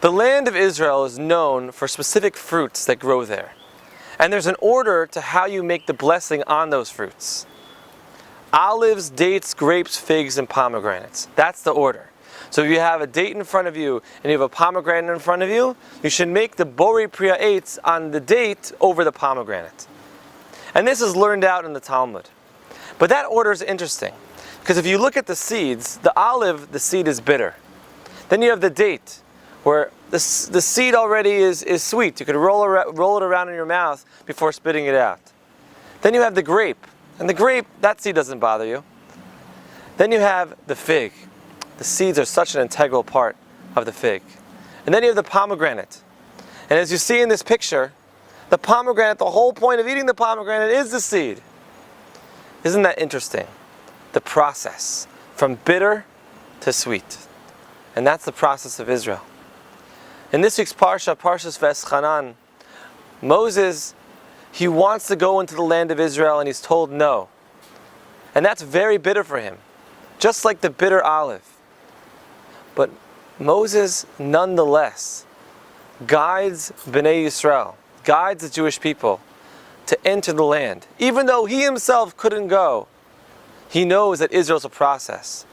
The land of Israel is known for specific fruits that grow there. And there's an order to how you make the blessing on those fruits. Olives, dates, grapes, figs, and pomegranates. That's the order. So if you have a date in front of you and you have a pomegranate in front of you, you should make the Borei Priya Eitz on the date over the pomegranate. And this is learned out in the Talmud. But that order is interesting, because if you look at the seeds, the olive, the seed is bitter. Then you have the date, where the seed already is sweet. You could roll it around in your mouth before spitting it out. Then you have the grape. And the grape, that seed doesn't bother you. Then you have the fig. The seeds are such an integral part of the fig. And then you have the pomegranate. And as you see in this picture, the pomegranate, the whole point of eating the pomegranate is the seed. Isn't that interesting? The process from bitter to sweet. And that's the process of Israel. In this week's Parshat Va'etchanan, Moses, he wants to go into the land of Israel and he's told no. And that's very bitter for him, just like the bitter olive. But Moses, nonetheless, guides Bnei Yisrael, guides the Jewish people to enter the land. Even though he himself couldn't go, he knows that Israel's a process.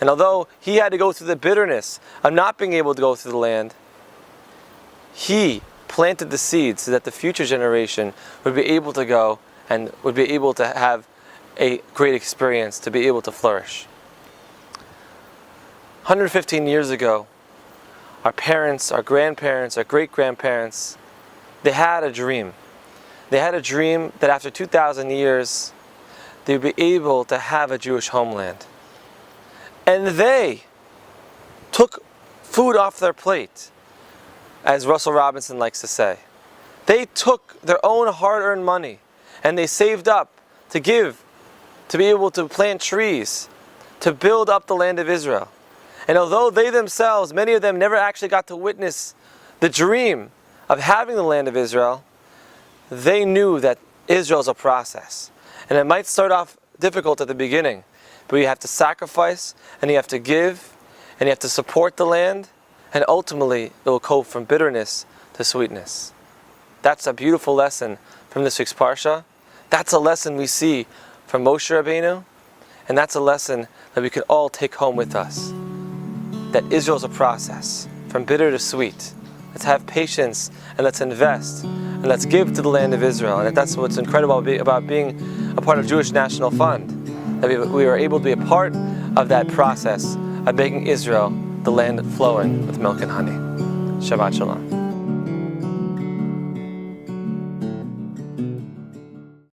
And although he had to go through the bitterness of not being able to go through the land, he planted the seeds so that the future generation would be able to go and would be able to have a great experience, to be able to flourish. 115 years ago, our parents, our grandparents, our great-grandparents, they had a dream. They had a dream that after 2,000 years, they would be able to have a Jewish homeland. And they took food off their plate, as Russell Robinson likes to say. They took their own hard-earned money and they saved up to give, to be able to plant trees, to build up the land of Israel. And although they themselves, many of them never actually got to witness the dream of having the land of Israel, they knew that Israel is a process. And it might start off difficult at the beginning, but you have to sacrifice, and you have to give, and you have to support the land, and ultimately it will go from bitterness to sweetness. That's a beautiful lesson from this week's Parsha. That's a lesson we see from Moshe Rabbeinu, and that's a lesson that we can all take home with us. That Israel is a process, from bitter to sweet. Let's have patience, and let's invest, and let's give to the land of Israel. And that's what's incredible about being a part of Jewish National Fund, that we are able to be a part of that process of making Israel the land flowing with milk and honey. Shabbat Shalom.